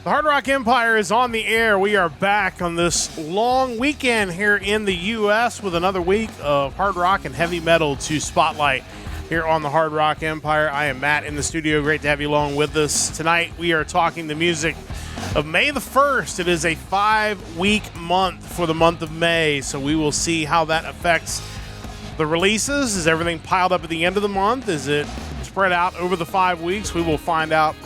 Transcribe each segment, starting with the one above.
The Hard Rock Empire is on the air. We are back on this long weekend here in the U.S. with another week of hard rock and heavy metal to spotlight here on the Hard Rock Empire. I am Matt in the studio. Great to have you along with us. Tonight we are talking the music of May the 1st. It is a 5-week month for the month of May, so we will see how that affects the releases. Is everything piled up at the end of the month? Is it spread out over the 5 weeks? We will find out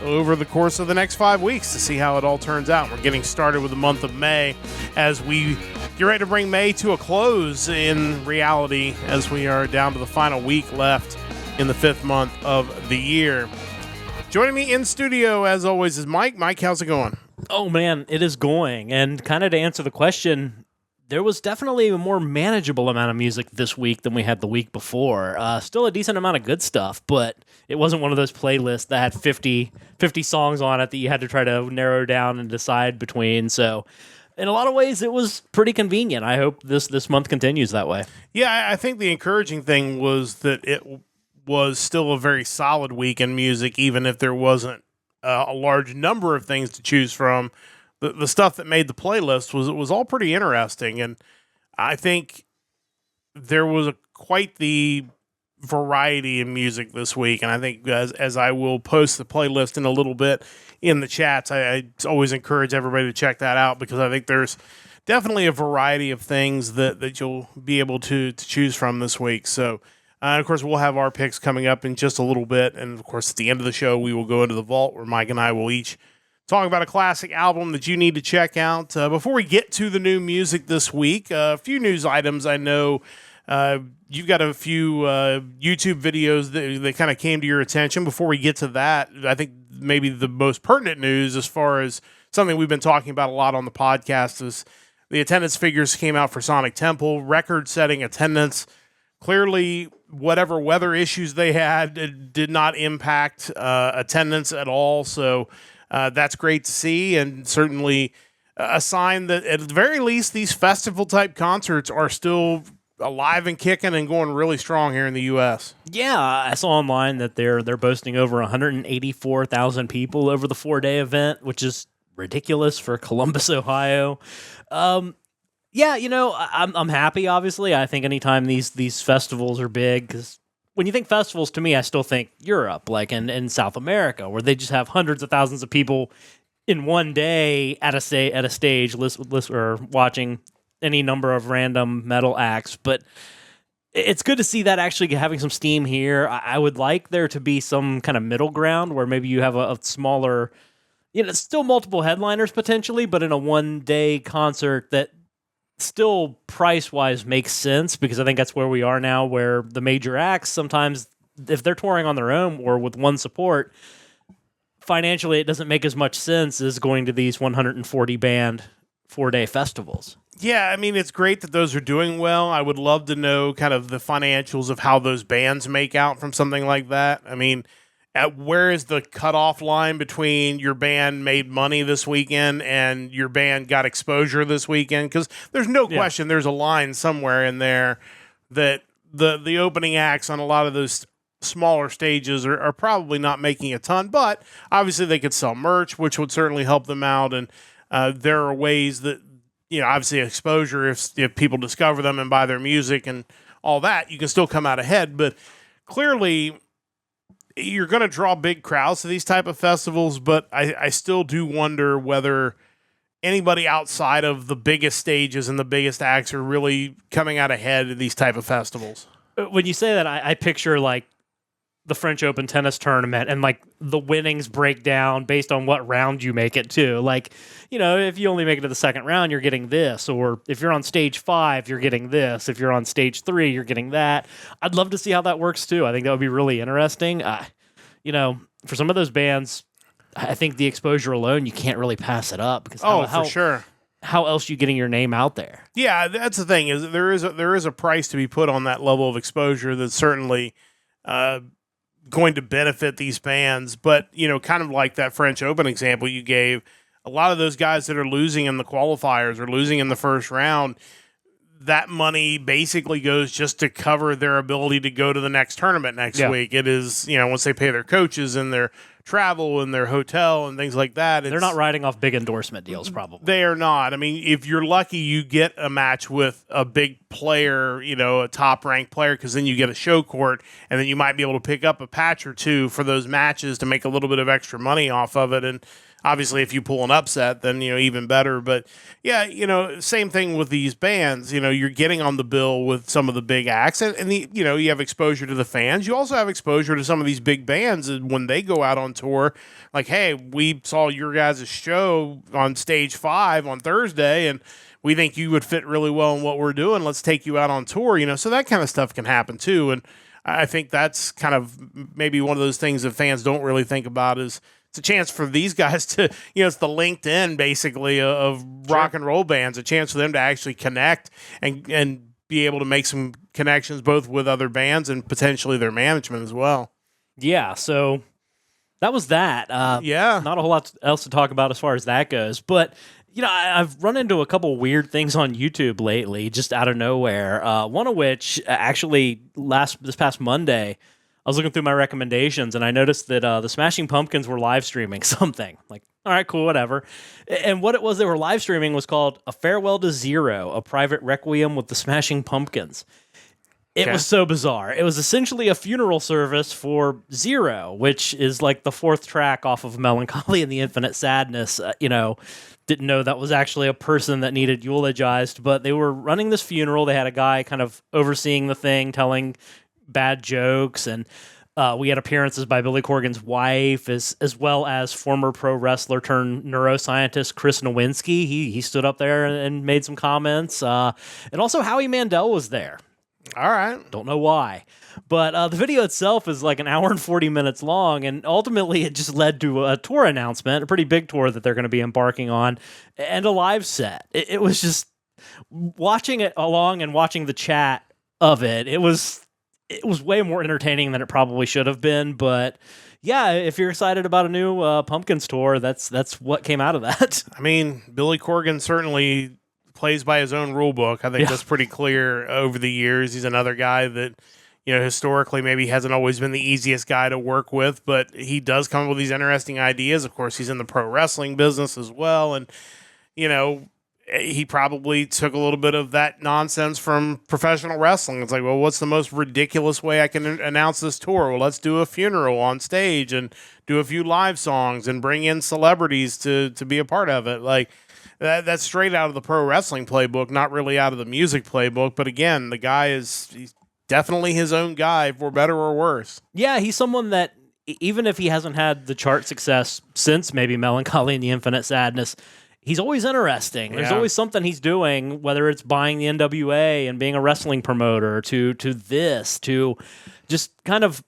over the course of the next 5 weeks to see how it all turns out. We're getting started with the month of May as we get ready to bring May to a close in reality as we are down to the final week left in the 5th month of the year. Joining me in studio, as always, is Mike. Mike, how's it going? Oh, man, it is going. And kind of to answer the question, there was definitely a more manageable amount of music this week than we had the week before. Still a decent amount of good stuff, but it wasn't one of those playlists that had 50 songs on it that you had to try to narrow down and decide between. So in a lot of ways, it was pretty convenient. I hope this month continues that way. Yeah, I think the encouraging thing was that it was still a very solid week in music, even if there wasn't a large number of things to choose from. The stuff that made the playlist was all pretty interesting, and I think there was quite the variety in music this week. And I think as I will post the playlist in a little bit in the chats, I always encourage everybody to check that out because I think there's definitely a variety of things that you'll be able to choose from this week. So, and of course, we'll have our picks coming up in just a little bit, and of course, at the end of the show, we will go into the vault where Mike and I will each talk about a classic album that you need to check out. Before we get to the new music this week, a few news items. I know you've got a few YouTube videos that kind of came to your attention. Before we get to that, I think maybe the most pertinent news as far as something we've been talking about a lot on the podcast is the attendance figures came out for Sonic Temple, record-setting attendance. Clearly, whatever weather issues they had did not impact attendance at all, so that's great to see, and certainly a sign that at the very least these festival-type concerts are still alive and kicking and going really strong here in the U.S. Yeah, I saw online that they're boasting over 184,000 people over the 4-day event, which is ridiculous for Columbus, Ohio. Yeah, you know, I'm happy. Obviously, I think anytime these festivals are big, because when you think festivals, to me, I still think Europe, like in South America, where they just have hundreds of thousands of people in one day at a stage or watching any number of random metal acts. But it's good to see that actually having some steam here. I would like there to be some kind of middle ground where maybe you have a smaller, still multiple headliners potentially, but in a one-day concert that still price-wise makes sense, because I think that's where we are now, where the major acts, sometimes if they're touring on their own or with one support, financially it doesn't make as much sense as going to these 140-band 4-day festivals. Yeah, I mean, it's great that those are doing well. I would love to know kind of the financials of how those bands make out from something like that. I mean, where is the cutoff line between your band made money this weekend and your band got exposure this weekend? Because there's no question there's a line somewhere in there that the opening acts on a lot of those smaller stages are probably not making a ton, but obviously they could sell merch, which would certainly help them out. And there are ways that, obviously exposure, if people discover them and buy their music and all that, you can still come out ahead. But clearly, you're going to draw big crowds to these type of festivals, but I still do wonder whether anybody outside of the biggest stages and the biggest acts are really coming out ahead in these type of festivals. When you say that, I picture like the French Open tennis tournament and like the winnings break down based on what round you make it to. Like, if you only make it to the second round, you're getting this. Or if you're on stage 5, you're getting this. If you're on stage 3, you're getting that. I'd love to see how that works too. I think that would be really interesting. For some of those bands, I think the exposure alone, you can't really pass it up. Because for sure. How else are you getting your name out there? Yeah, that's the thing, is there is a price to be put on that level of exposure that's certainly going to benefit these bands. But, kind of like that French Open example you gave, a lot of those guys that are losing in the qualifiers or losing in the first round, that money basically goes just to cover their ability to go to the next tournament next week. It is, once they pay their coaches and their travel and their hotel and things like that. They're not riding off big endorsement deals, probably. They are not. I mean, if you're lucky, you get a match with a big player, a top-ranked player, because then you get a show court, and then you might be able to pick up a patch or two for those matches to make a little bit of extra money off of it. And obviously, if you pull an upset, then, even better. But, yeah, same thing with these bands. You're getting on the bill with some of the big acts, and you have exposure to the fans. You also have exposure to some of these big bands when they go out on tour. Like, hey, we saw your guys' show on Stage 5 on Thursday, and we think you would fit really well in what we're doing. Let's take you out on tour, So that kind of stuff can happen, too. And I think that's kind of maybe one of those things that fans don't really think about is it's a chance for these guys to, it's the LinkedIn basically of rock and roll bands, a chance for them to actually connect and be able to make some connections both with other bands and potentially their management as well. Yeah, so that was that. Not a whole lot else to talk about as far as that goes, but I've run into a couple weird things on YouTube lately, just out of nowhere. One of which, actually, this past Monday, I was looking through my recommendations, and I noticed that the Smashing Pumpkins were live streaming something. Like, all right, cool, whatever. And what it was they were live streaming was called A Farewell to Zero, a private requiem with the Smashing Pumpkins. It was so bizarre. It was essentially a funeral service for Zero, which is like the fourth track off of Melancholy and the Infinite Sadness. Didn't know that was actually a person that needed eulogized, but they were running this funeral. They had a guy kind of overseeing the thing, telling bad jokes, and we had appearances by Billy Corgan's wife, as well as former pro wrestler turned neuroscientist Chris Nowinski. He stood up there and made some comments, and also Howie Mandel was there. All right. Don't know why. But the video itself is like an hour and 40 minutes long, and ultimately it just led to a tour announcement, a pretty big tour that they're going to be embarking on, and a live set. It was just watching it along and watching the chat of it. It was way more entertaining than it probably should have been, but yeah, if you're excited about a new Pumpkins tour, that's what came out of that. I mean, Billy Corgan certainly plays by his own rule book. I think that's pretty clear over the years. He's another guy that, historically maybe hasn't always been the easiest guy to work with, but he does come up with these interesting ideas. Of course, he's in the pro wrestling business as well, and, he probably took a little bit of that nonsense from professional wrestling. It's like, well, what's the most ridiculous way I can announce this tour? Well, let's do a funeral on stage and do a few live songs and bring in celebrities to be a part of it. Like, that's straight out of the pro wrestling playbook, not really out of the music playbook. But again, the guy he's definitely his own guy, for better or worse. Yeah, he's someone that, even if he hasn't had the chart success since maybe Melancholy and the Infinite Sadness, he's always interesting. There's always something he's doing, whether it's buying the NWA and being a wrestling promoter, to just kind of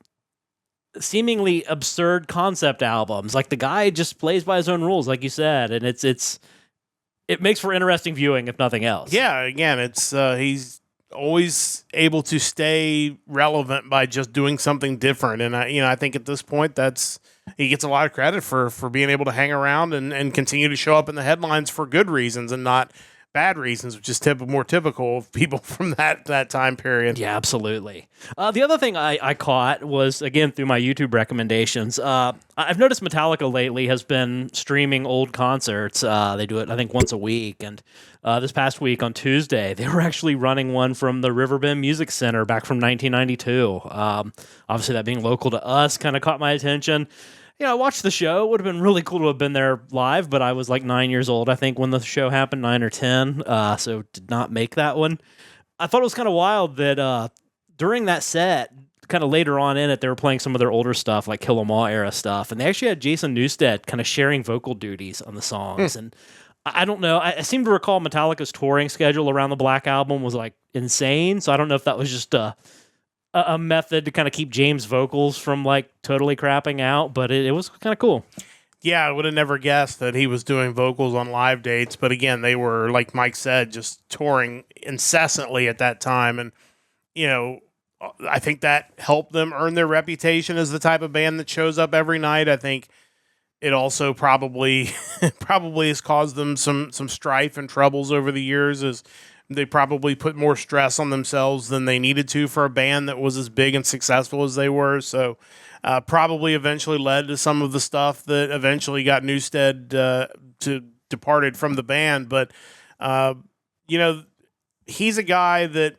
seemingly absurd concept albums. Like, the guy just plays by his own rules, like you said, and it makes for interesting viewing, if nothing else. Yeah, again, it's he's always able to stay relevant by just doing something different, and I think at this point he gets a lot of credit for being able to hang around and continue to show up in the headlines for good reasons and not bad reasons, which is more typical of people from that time period. Yeah, absolutely. The other thing I caught was, again, through my YouTube recommendations. I've noticed Metallica lately has been streaming old concerts. They do it, I think, once a week. And this past week on Tuesday, they were actually running one from the Riverbend Music Center back from 1992. Obviously, that being local to us kind of caught my attention. I watched the show. It would have been really cool to have been there live, but I was like 9 years old, I think, when the show happened, 9 or 10, so did not make that one. I thought it was kind of wild that during that set, kind of later on in it, they were playing some of their older stuff, like Kill 'Em All era stuff, and they actually had Jason Newsted kind of sharing vocal duties on the songs, and I don't know, I seem to recall Metallica's touring schedule around the Black Album was like insane, so I don't know if that was just a method to kind of keep James' vocals from like totally crapping out, but it was kind of cool. Yeah, I would have never guessed that he was doing vocals on live dates, but again, they were, like Mike said, just touring incessantly at that time, and I think that helped them earn their reputation as the type of band that shows up every night. I think it also probably has caused them some strife and troubles over the years, as They probably put more stress on themselves than they needed to for a band that was as big and successful as they were. So probably eventually led to some of the stuff that eventually got Newsted to departed from the band. But, he's a guy that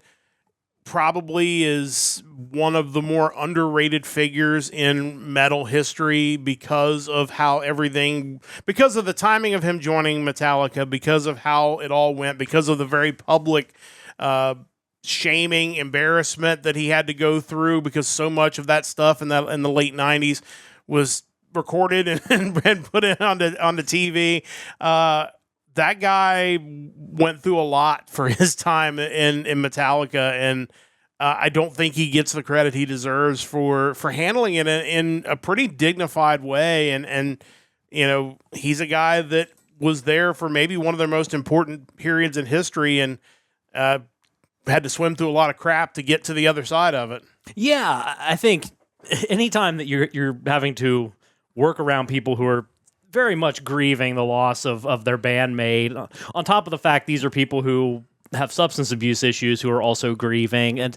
probably is one of the more underrated figures in metal history because of because of the timing of him joining Metallica, because of how it all went, because of the very public shaming, embarrassment that he had to go through, because so much of that stuff in the late 90s was recorded and put it on the TV. That guy went through a lot for his time in Metallica, and I don't think he gets the credit he deserves for handling it in a pretty dignified way. And he's a guy that was there for maybe one of their most important periods in history, and had to swim through a lot of crap to get to the other side of it. Yeah, I think anytime that you're having to work around people who are very much grieving the loss of their bandmate, on top of the fact these are people who have substance abuse issues who are also grieving, and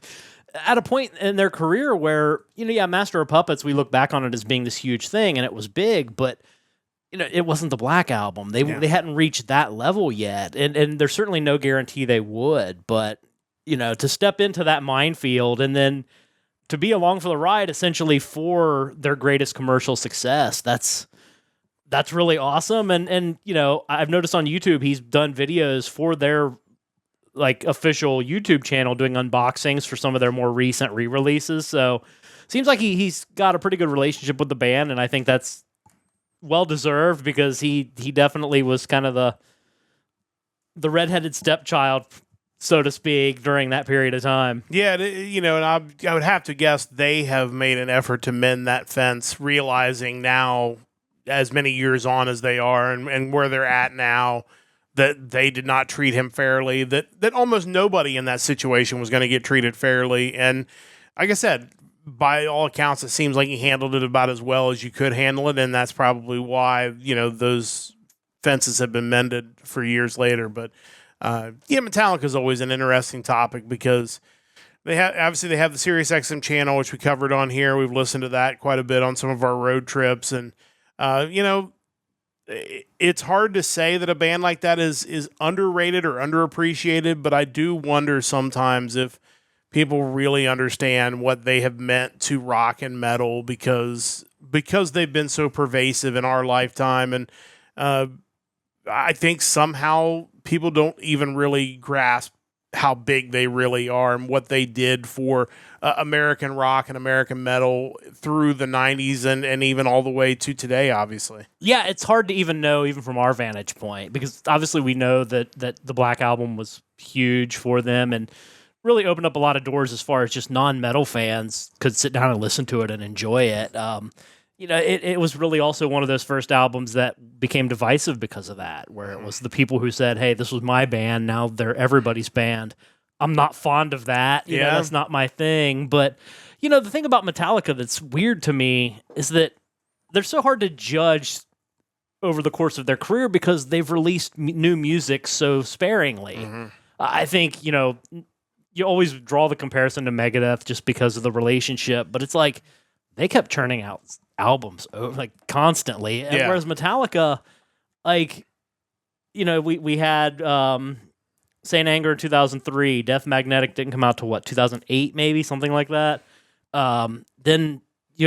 at a point in their career where, Master of Puppets, we look back on it as being this huge thing, and it was big, but it wasn't the Black Album. They hadn't reached that level yet, and there's certainly no guarantee they would, but to step into that minefield and then to be along for the ride essentially for their greatest commercial success, that's really awesome. And I've noticed on YouTube he's done videos for their official YouTube channel doing unboxings for some of their more recent re-releases. So seems like he's got a pretty good relationship with the band, and I think that's well deserved because he definitely was kind of the redheaded stepchild, so to speak, during that period of time. Yeah, and I would have to guess they have made an effort to mend that fence, realizing now, as many years on as they are and where they're at now, that they did not treat him fairly, that almost nobody in that situation was going to get treated fairly. And like I said, by all accounts, it seems like he handled it about as well as you could handle it, and that's probably why, those fences have been mended for years later. But Metallica is always an interesting topic because they have the Sirius XM channel, which we covered on here. We've listened to that quite a bit on some of our road trips, and it's hard to say that a band like that is underrated or underappreciated, but I do wonder sometimes if people really understand what they have meant to rock and metal because they've been so pervasive in our lifetime. And I think somehow people don't even really grasp how big they really are and what they did for American rock and American metal through the 90s and even all the way to today, obviously. Yeah, it's hard to even know, even from our vantage point, because obviously we know that the Black Album was huge for them and really opened up a lot of doors as far as just non-metal fans could sit down and listen to it and enjoy it. It was really also one of those first albums that became divisive because of that, where it was the people who said, hey, this was my band, now they're everybody's band. I'm not fond of that. You know, that's not my thing. But, the thing about Metallica that's weird to me is that they're so hard to judge over the course of their career because they've released new music so sparingly. Mm-hmm. I think, you always draw the comparison to Megadeth just because of the relationship, but it's like they kept churning out albums constantly. And whereas Metallica, we had Saint Anger in 2003, Death Magnetic didn't come out to 2008 maybe, something like that. Then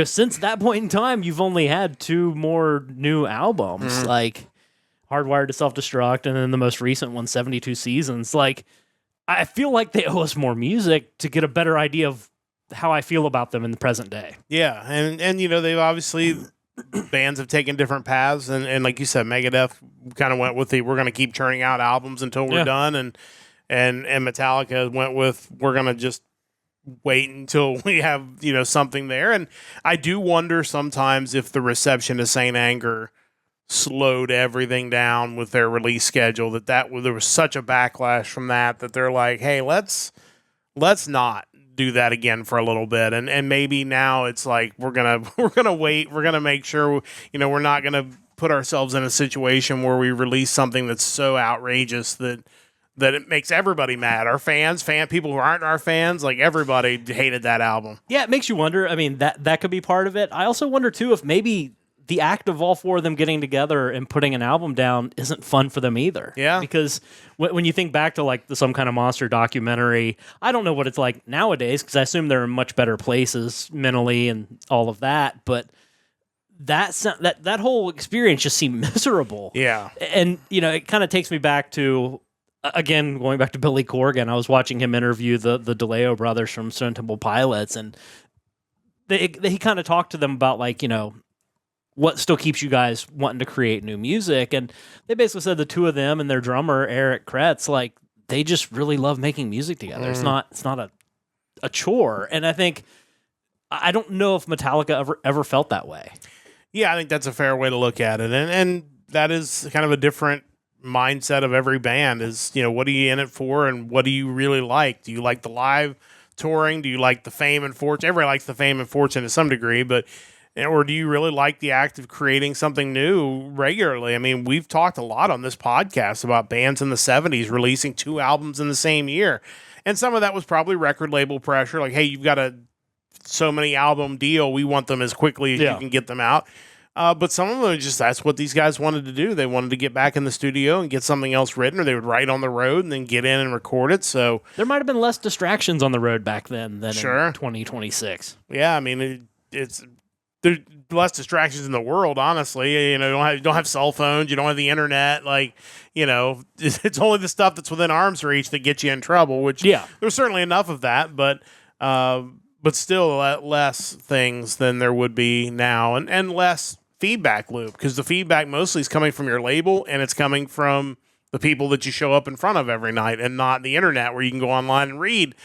since that point in time you've only had 2 more new albums, like Hardwired to Self-Destruct and then the most recent one, 72 Seasons. I feel like they owe us more music to get a better idea of how I feel about them in the present day. Yeah, and they've obviously, bands have taken different paths, and like you said, Megadeth kind of went with we're going to keep churning out albums until we're done, and Metallica went with we're going to just wait until we have something there. And I do wonder sometimes if the reception to Saint Anger slowed everything down with their release schedule, that there was such a backlash from that they're like, hey, let's not do that again for a little bit, and maybe now it's like we're gonna wait, we're gonna make sure we're not gonna put ourselves in a situation where we release something that's so outrageous that that it makes everybody mad. Our fans, people who aren't our fans, like everybody hated that album. Yeah, it makes you wonder. I mean, that could be part of it. I also wonder too if maybe the act of all four of them getting together and putting an album down isn't fun for them either. Yeah. Because when you think back to like some kind of monster documentary, I don't know what it's like nowadays because I assume they're in much better places mentally and all of that. But that whole experience just seemed miserable. Yeah. And, it kind of takes me back to, again, going back to Billy Corgan. I was watching him interview the DeLeo brothers from Stone Temple Pilots, and he kind of talked to them about, like, what still keeps you guys wanting to create new music. And they basically said the two of them and their drummer, Eric Kretz, like, they just really love making music together. It's not a chore. And I don't know if Metallica ever felt that way. Yeah, I think that's a fair way to look at it. And that is kind of a different mindset of every band is, what are you in it for and what do you really like? Do you like the live touring? Do you like the fame and fortune? Everybody likes the fame and fortune to some degree, or do you really like the act of creating something new regularly? I mean, we've talked a lot on this podcast about bands in the 70s releasing 2 albums in the same year. And some of that was probably record label pressure. Like, hey, you've got a so many album deal. We want them as quickly as you can get them out. But some of them that's what these guys wanted to do. They wanted to get back in the studio and get something else written, or they would write on the road and then get in and record it. So there might have been less distractions on the road back then than in 2026. Yeah, I mean, it's there's less distractions in the world, honestly. You don't have cell phones, you don't have the internet. Like, it's only the stuff that's within arm's reach that gets you in trouble. Which there's certainly enough of that, but still less things than there would be now, and less feedback loop, because the feedback mostly is coming from your label and it's coming from the people that you show up in front of every night, and not the internet where you can go online and read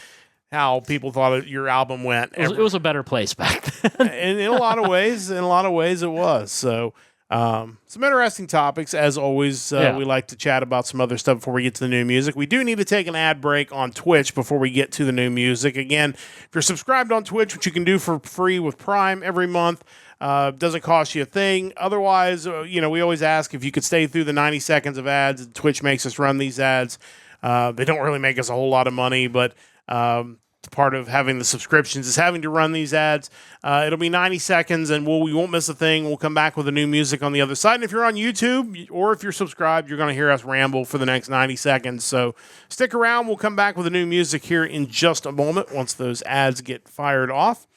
how people thought your album went. It was a better place back then. And in a lot of ways it was. So some interesting topics as always. We like to chat about some other stuff before we get to the new music. We do need to take an ad break on Twitch before we get to the new music. Again, if you're subscribed on Twitch, which you can do for free with Prime every month, doesn't cost you a thing. Otherwise, we always ask if you could stay through the 90 seconds of ads. Twitch makes us run these ads. They don't really make us a whole lot of money, but part of having the subscriptions is having to run these ads. It'll be 90 seconds, and we won't miss a thing. We'll come back with the new music on the other side. And if you're on YouTube or if you're subscribed, you're going to hear us ramble for the next 90 seconds. So stick around. We'll come back with the new music here in just a moment once those ads get fired off.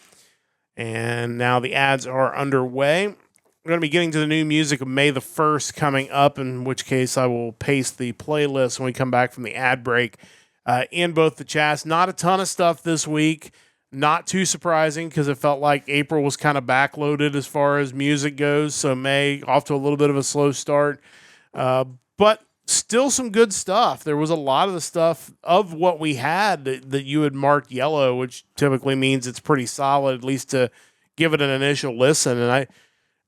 And now the ads are underway. We're going to be getting to the new music of May the 1st coming up, in which case I will paste the playlist when we come back from the ad break in both the chats. Not a ton of stuff this week. Not too surprising, because it felt like April was kind of backloaded as far as music goes. So May off to a little bit of a slow start. But still some good stuff. There was a lot of the stuff of what we had that you had marked yellow, which typically means it's pretty solid, at least to give it an initial listen. And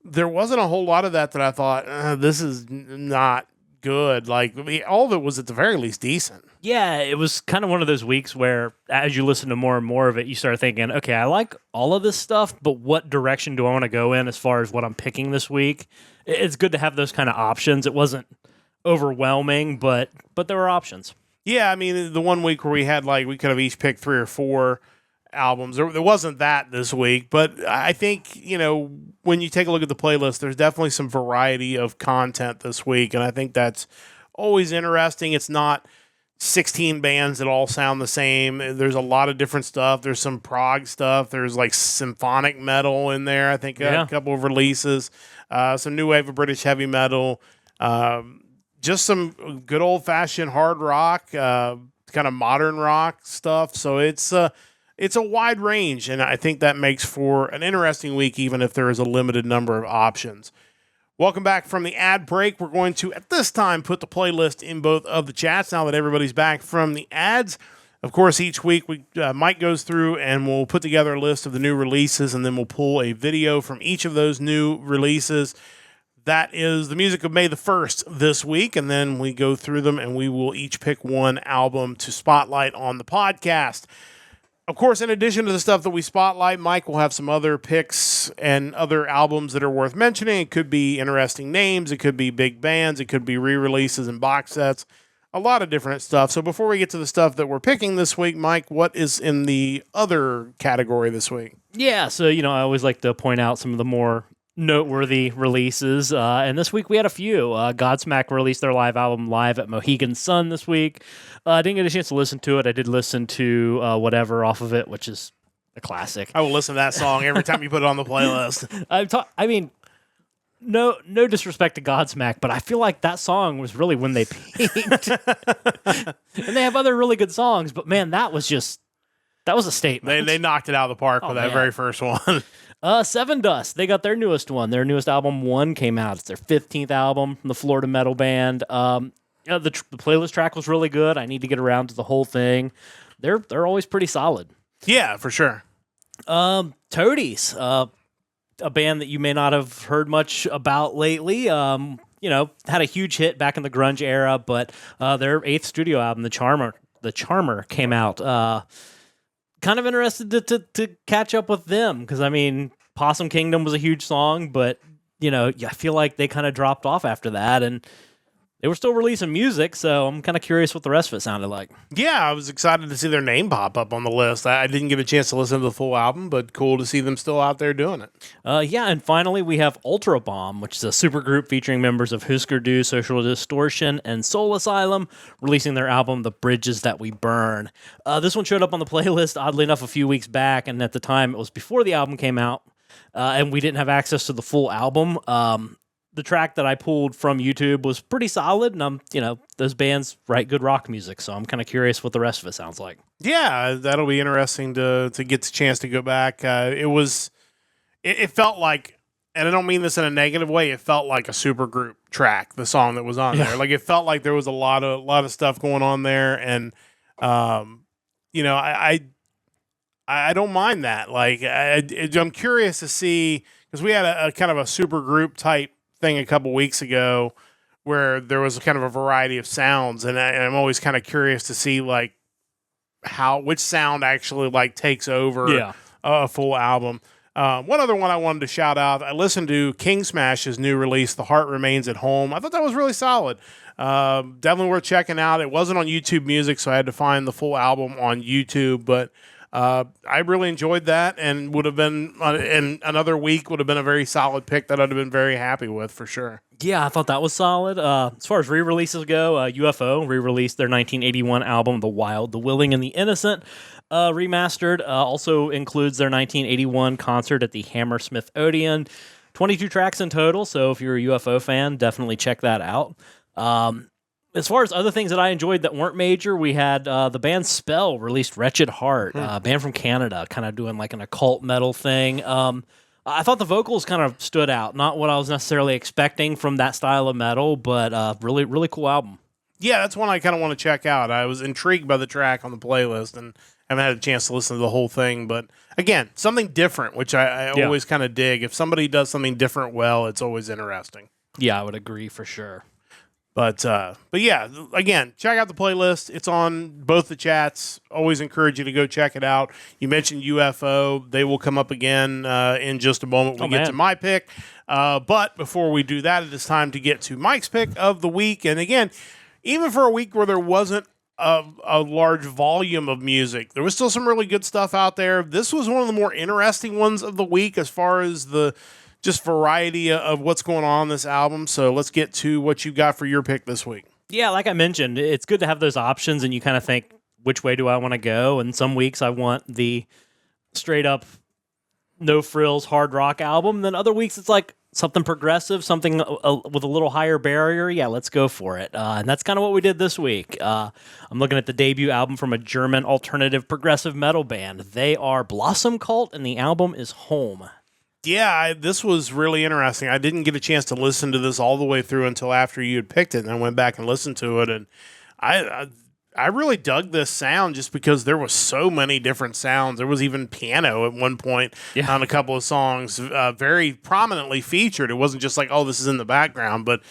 there wasn't a whole lot of that I thought, this is not good. Like, all of it was at the very least decent. Yeah, it was kind of one of those weeks where as you listen to more and more of it, you start thinking, okay, I like all of this stuff, but what direction do I want to go in as far as what I'm picking this week? It's good to have those kind of options. It wasn't overwhelming, but there were options. Yeah, I mean, the one week where we had, we could have each picked 3 or 4 albums. There wasn't that this week, but I think, when you take a look at the playlist, there's definitely some variety of content this week, and I think that's always interesting. It's not 16 bands that all sound the same. There's a lot of different stuff. There's some prog stuff. There's symphonic metal in there. I think a couple of releases, some new wave of British heavy metal, just some good old fashioned hard rock, kind of modern rock stuff. So it's a wide range, and I think that makes for an interesting week, even if there is a limited number of options. Welcome back from the ad break. We're going to, at this time, put the playlist in both of the chats now that everybody's back from the ads. Of course, each week Mike goes through and we'll put together a list of the new releases, and then we'll pull a video from each of those new releases. That is the music of May the 1st this week, and then we go through them and we will each pick one album to spotlight on the podcast. Of course, in addition to the stuff that we spotlight, Mike will have some other picks and other albums that are worth mentioning. It could be interesting names. It could be big bands. It could be re-releases and box sets. a lot of different stuff. So before we get to the stuff that we're picking this week, Mike, what is in the other category this week? Yeah, so, I always like to point out some of the more noteworthy releases. And this week we had a few. Godsmack released their live album live at Mohegan Sun this week. I didn't get a chance to listen to it. I did listen to Whatever off of it, which is a classic. I will listen to that song every time you put it on the playlist. No disrespect to Godsmack, but I feel like that song was really when they peaked. And they have other really good songs, but man, that was a statement. They knocked it out of the park with that very first one. Seven Dust, they got their newest one. Their newest album, One, came out. It's their 15th album from the Florida metal band. The playlist track was really good. I need to get around to the whole thing. They're always pretty solid. Yeah, for sure. Toadies, a band that you may not have heard much about lately. Had a huge hit back in the grunge era, but their 8th studio album, The Charmer, came out. Kind of interested to catch up with them because Possum Kingdom was a huge song, but I feel like they kind of dropped off after that, and they were still releasing music, so I'm kind of curious what the rest of it sounded like. Yeah, I was excited to see their name pop up on the list. I didn't get a chance to listen to the full album, but cool to see them still out there doing it. And finally we have Ultra Bomb, which is a supergroup featuring members of Husker Du, Social Distortion, and Soul Asylum, releasing their album The Bridges That We Burn. This one showed up on the playlist, oddly enough, a few weeks back, and at the time it was before the album came out, and we didn't have access to the full album. The track that I pulled from YouTube was pretty solid, and those bands write good rock music, so I'm kind of curious what the rest of it sounds like. Yeah, that'll be interesting to get the chance to go back. It felt like, and I don't mean this in a negative way, it felt like a supergroup track, the song that was on there. Like it felt like there was a lot of stuff going on there, and I don't mind that. Like I'm curious to see, because we had a kind of a supergroup type thing a couple weeks ago where there was kind of a variety of sounds, and I'm always kind of curious to see like which sound actually like takes over a full album. One other one I wanted to shout out, I listened to King Smash's new release, The Heart Remains at Home. I thought that was really solid. Definitely worth checking out. It wasn't on YouTube Music, so I had to find the full album on YouTube, but I really enjoyed that, and would have been in another week would have been a very solid pick that I'd have been very happy with for sure. Yeah, I thought that was solid. As far as re-releases go, UFO re-released their 1981 album, The Wild, the Willing, and the Innocent, remastered. Also includes their 1981 concert at the Hammersmith Odeon. 22 tracks in total, so if you're a UFO fan, definitely check that out. As far as other things that I enjoyed that weren't major, we had the band Spell released Wretched Heart, a band from Canada, kind of doing like an occult metal thing. I thought the vocals kind of stood out. Not what I was necessarily expecting from that style of metal, but really, really cool album. Yeah, that's one I kind of want to check out. I was intrigued by the track on the playlist and haven't had a chance to listen to the whole thing. But again, something different, which I always kind of dig. If somebody does something different well, it's always interesting. Yeah, I would agree for sure. But yeah, again, check out the playlist. It's on both the chats. Always encourage you to go check it out. You mentioned UFO. They will come up again in just a moment when we get to my pick. But before we do that, it is time to get to Mike's pick of the week. And again, even for a week where there wasn't a large volume of music, there was still some really good stuff out there. This was one of the more interesting ones of the week as far as the just variety of what's going on this album. So let's get to what you got for your pick this week. Yeah, like I mentioned, it's good to have those options, and you kind of think, which way do I want to go? And some weeks I want the straight up, no frills hard rock album. Then other weeks it's like something progressive, something with a little higher barrier. Yeah, let's go for it. And that's kind of what we did this week. I'm looking at the debut album from a German alternative progressive metal band. They are Blossom Cult, and the album is Home. Yeah, this was really interesting. I didn't get a chance to listen to this all the way through until after you had picked it, and I went back and listened to it, and I really dug this sound just because there was so many different sounds. There was even piano at one point on a couple of songs, very prominently featured. It wasn't just like, oh, this is in the background, but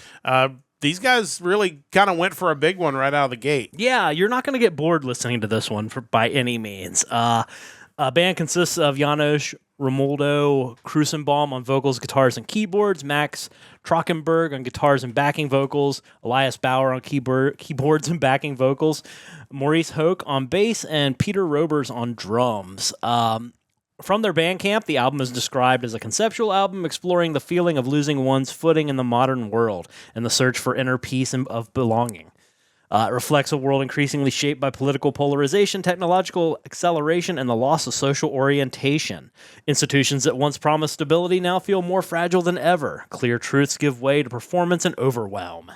these guys really kind of went for a big one right out of the gate. Yeah, you're not going to get bored listening to this one by any means. A band consists of Janos Romualdo Krusenbaum on vocals, guitars, and keyboards, Max Trockenberg on guitars and backing vocals, Elias Bauer on keyboards and backing vocals, Maurice Hoke on bass, and Peter Robers on drums. From their Bandcamp, the album is described as a conceptual album exploring the feeling of losing one's footing in the modern world and the search for inner peace and of belonging. It reflects a world increasingly shaped by political polarization, technological acceleration, and the loss of social orientation. Institutions that once promised stability now feel more fragile than ever. Clear truths give way to performance and overwhelm.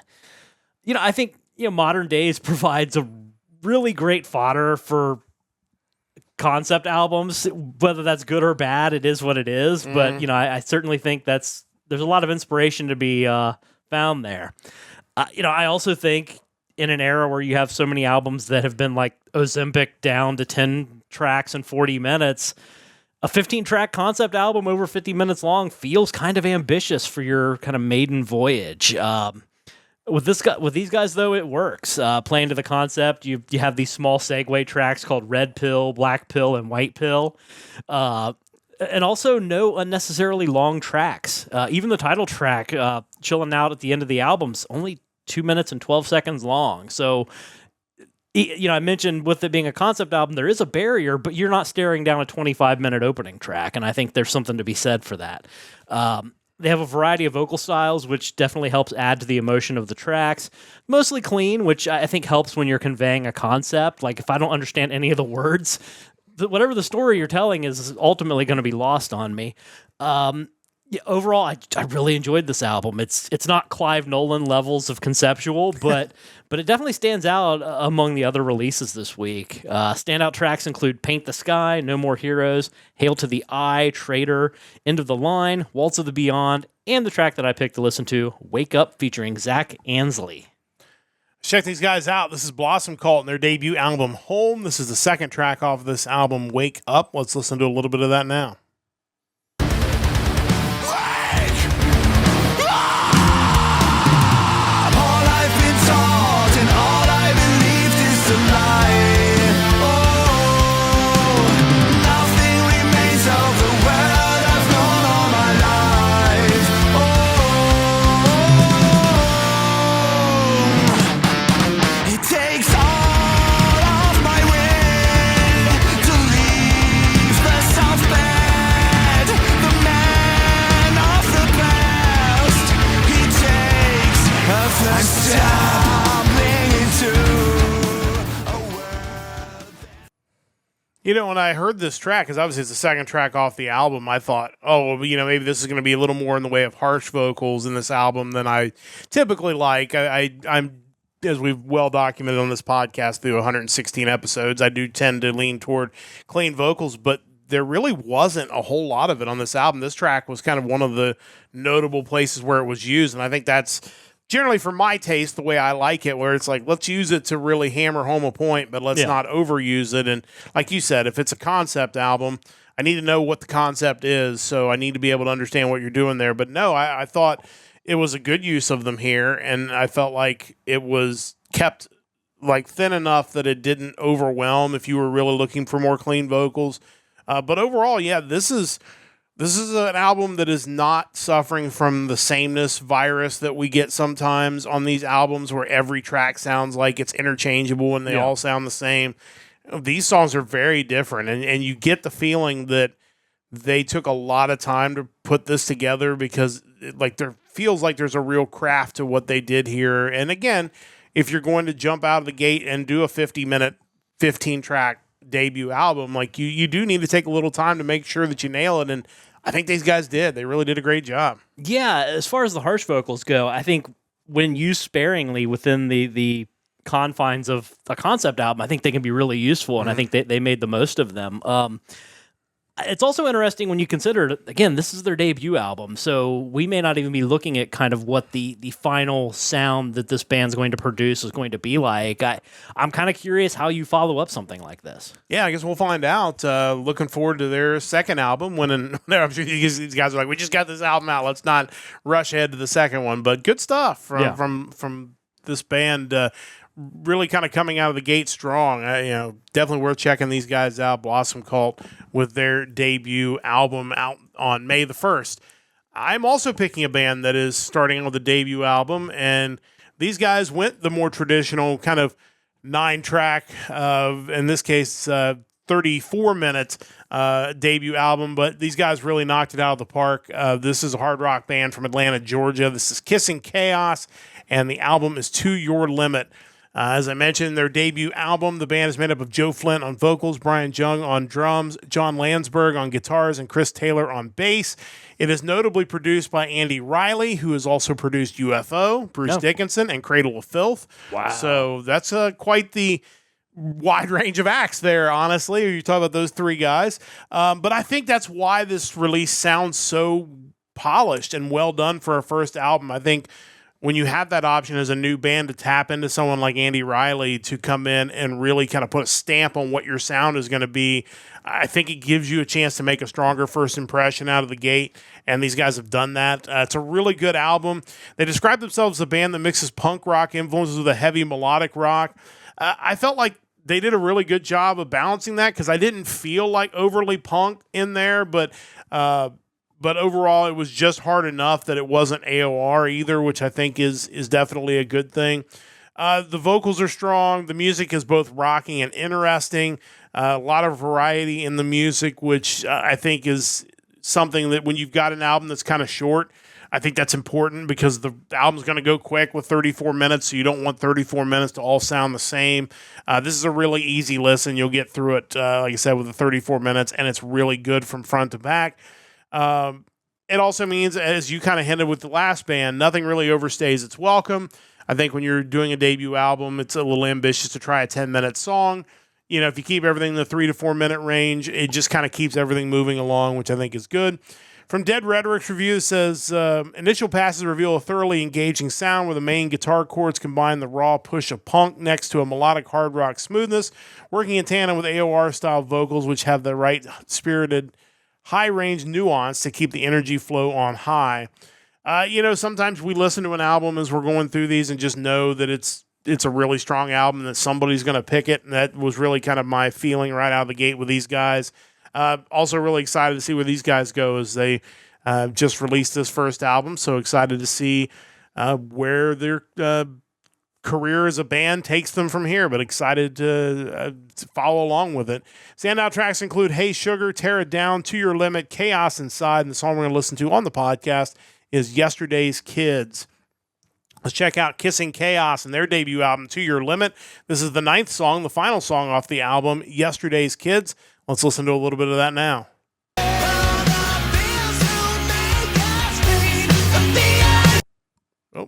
I think modern days provides a really great fodder for concept albums. Whether that's good or bad, it is what it is. But I certainly think there's a lot of inspiration to be found there. I also think, in an era where you have so many albums that have been like Ozempic down to 10 tracks in 40 minutes, a 15-track concept album over 50 minutes long feels kind of ambitious for your kind of maiden voyage. With these guys, though, it works. Playing to the concept, you have these small segue tracks called Red Pill, Black Pill, and White Pill. And also no unnecessarily long tracks. Even the title track, Chillin' Out at the end of the album's only 2 minutes and 12 seconds long. So, I mentioned with it being a concept album, there is a barrier, but you're not staring down a 25-minute opening track, and I think there's something to be said for that. They have a variety of vocal styles, which definitely helps add to the emotion of the tracks. Mostly clean, which I think helps when you're conveying a concept. Like, if I don't understand any of the words, whatever the story you're telling is ultimately going to be lost on me. Overall, I really enjoyed this album. It's not Clive Nolan levels of conceptual, but it definitely stands out among the other releases this week. Standout tracks include Paint the Sky, No More Heroes, Hail to the Eye, Traitor, End of the Line, Waltz of the Beyond, and the track that I picked to listen to, Wake Up, featuring Zach Ansley. Check these guys out. This is Blossom Cult and their debut album, Home. This is the second track off of this album, Wake Up. Let's listen to a little bit of that now. When I heard this track, because obviously it's the second track off the album, I thought, maybe this is going to be a little more in the way of harsh vocals in this album than I typically like. I'm, as we've well documented on this podcast through 116 episodes, I do tend to lean toward clean vocals, but there really wasn't a whole lot of it on this album. This track was kind of one of the notable places where it was used, and I think that's generally, for my taste, the way I like it, where it's like, let's use it to really hammer home a point, but let's not overuse it. And like you said, if it's a concept album, I need to know what the concept is, so I need to be able to understand what you're doing there. But no, I thought it was a good use of them here, and I felt like it was kept like thin enough that it didn't overwhelm if you were really looking for more clean vocals. But overall, this is an album that is not suffering from the sameness virus that we get sometimes on these albums where every track sounds like it's interchangeable and they all sound the same. These songs are very different, and you get the feeling that they took a lot of time to put this together because there feels like there's a real craft to what they did here. And again, if you're going to jump out of the gate and do a 50-minute, 15-track debut album, you do need to take a little time to make sure that you nail it, and I think these guys did. They really did a great job. Yeah, as far as the harsh vocals go, I think when used sparingly within the confines of a concept album, I think they can be really useful, and I think they made the most of them. It's also interesting when you consider, again, this is their debut album, so we may not even be looking at kind of what the final sound that this band's going to produce is going to be like. I'm kind of curious how you follow up something like this. Yeah, I guess we'll find out. Looking forward to their second album. I'm sure these guys are like, we just got this album out. Let's not rush ahead to the second one. But good stuff from this band. really kind of coming out of the gate strong. Definitely worth checking these guys out. Blossom Cult with their debut album out on May the 1st. I'm also picking a band that is starting on the debut album, and these guys went the more traditional kind of 9-track, in this case, 34-minute debut album, but these guys really knocked it out of the park. This is a hard rock band from Atlanta, Georgia. This is Kissing Chaos, and the album is To Your Limit. As I mentioned, their debut album, the band is made up of Joe Flint on vocals, Brian Jung on drums, John Landsberg on guitars, and Chris Taylor on bass. It is notably produced by Andy Riley, who has also produced UFO, Bruce Dickinson, and Cradle of Filth. Wow. So that's quite the wide range of acts there, honestly. You talk about those three guys. But I think that's why this release sounds so polished and well done for a first album. I think when you have that option as a new band to tap into someone like Andy Riley to come in and really kind of put a stamp on what your sound is going to be, I think it gives you a chance to make a stronger first impression out of the gate, and these guys have done that. It's a really good album. They describe themselves as a band that mixes punk rock influences with a heavy melodic rock. I felt like they did a really good job of balancing that because I didn't feel like overly punk in there, but overall, it was just hard enough that it wasn't AOR either, which I think is definitely a good thing. The vocals are strong. The music is both rocking and interesting. A lot of variety in the music, which I think is something that when you've got an album that's kind of short, I think that's important because the album's going to go quick with 34 minutes, so you don't want 34 minutes to all sound the same. This is a really easy listen. You'll get through it, like I said, with the 34 minutes, and it's really good from front to back. It also means, as you kind of hinted with the last band, nothing really overstays its welcome. I think when you're doing a debut album, it's a little ambitious to try a 10-minute song. If you keep everything in the 3 to 4 minute range, it just kind of keeps everything moving along, which I think is good. From Dead Rhetoric's review, it says, initial passes reveal a thoroughly engaging sound where the main guitar chords combine the raw push of punk next to a melodic hard rock smoothness, working in tandem with AOR-style vocals, which have the right spirited high-range nuance to keep the energy flow on high. Sometimes we listen to an album as we're going through these and just know that it's a really strong album, that somebody's going to pick it, and that was really kind of my feeling right out of the gate with these guys. Also really excited to see where these guys go as they just released this first album, so excited to see where their career as a band takes them from here, but excited to follow along with it. Standout tracks include Hey Sugar, Tear It Down, To Your Limit, Chaos Inside, and the song we're going to listen to on the podcast is Yesterday's Kids. Let's check out Kissing Chaos and their debut album, To Your Limit. This is the 9th song, the final song off the album, Yesterday's Kids. Let's listen to a little bit of that now. Oh.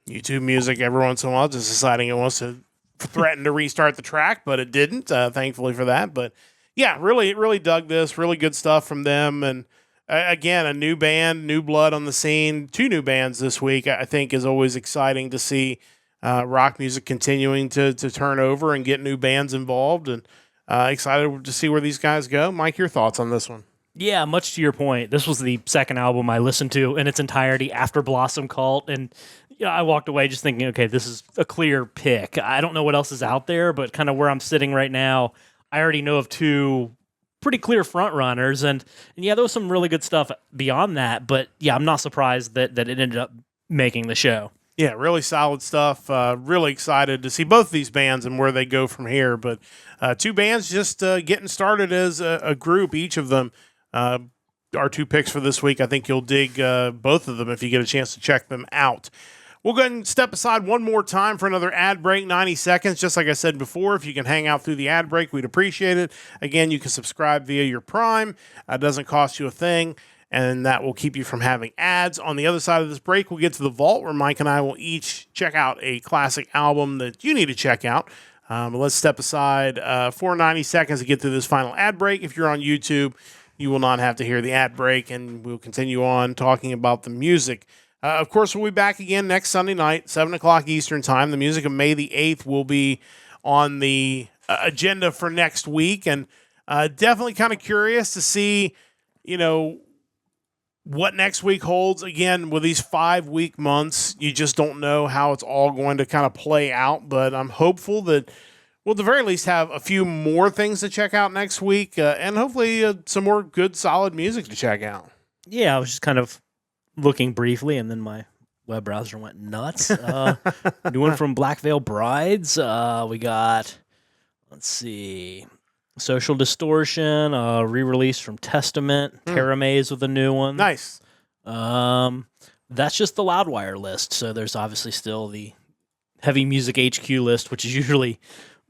YouTube Music every once in a while just deciding it wants to threaten to restart the track, but it didn't, thankfully for that. But yeah, really dug this. Really good stuff from them. And again, a new band, new blood on the scene. 2 new bands this week, I think, is always exciting to see rock music continuing to turn over and get new bands involved. And excited to see where these guys go. Mike, your thoughts on this one? Yeah, much to your point, this was the second album I listened to in its entirety after Blossom Cult, and I walked away just thinking, okay, this is a clear pick. I don't know what else is out there, but kind of where I'm sitting right now, I already know of 2 pretty clear front runners, and yeah, there was some really good stuff beyond that, but yeah, I'm not surprised that it ended up making the show. Yeah, really solid stuff. Really excited to see both these bands and where they go from here, but 2 bands just getting started as a group, each of them. Our 2 picks for this week. I think you'll dig both of them if you get a chance to check them out. We'll go ahead and step aside one more time for another ad break, 90 seconds. Just like I said before, if you can hang out through the ad break, we'd appreciate it. Again, you can subscribe via your Prime. It doesn't cost you a thing. and that will keep you from having ads. On the other side of this break, we'll get to the vault, where Mike and I will each check out a classic album that you need to check out. But let's step aside for 90 seconds to get through this final ad break. If you're on YouTube, you will not have to hear the ad break, and we'll continue on talking about the music. Of course, we'll be back again next Sunday night, 7 o'clock Eastern Time. The music of May the 8th will be on the agenda for next week, and definitely kind of curious to see, what next week holds. Again, with these 5-week months, you just don't know how it's all going to kind of play out, but I'm hopeful that we'll at the very least have a few more things to check out next week, and hopefully some more good, solid music to check out. Yeah, I was just kind of looking briefly, and then my web browser went nuts. New one from Black Veil Brides. We got, let's see, Social Distortion, re-release from Testament, Terra Maze with a new one. Nice. That's just the Loudwire list, so there's obviously still the Heavy Music HQ list, which is usually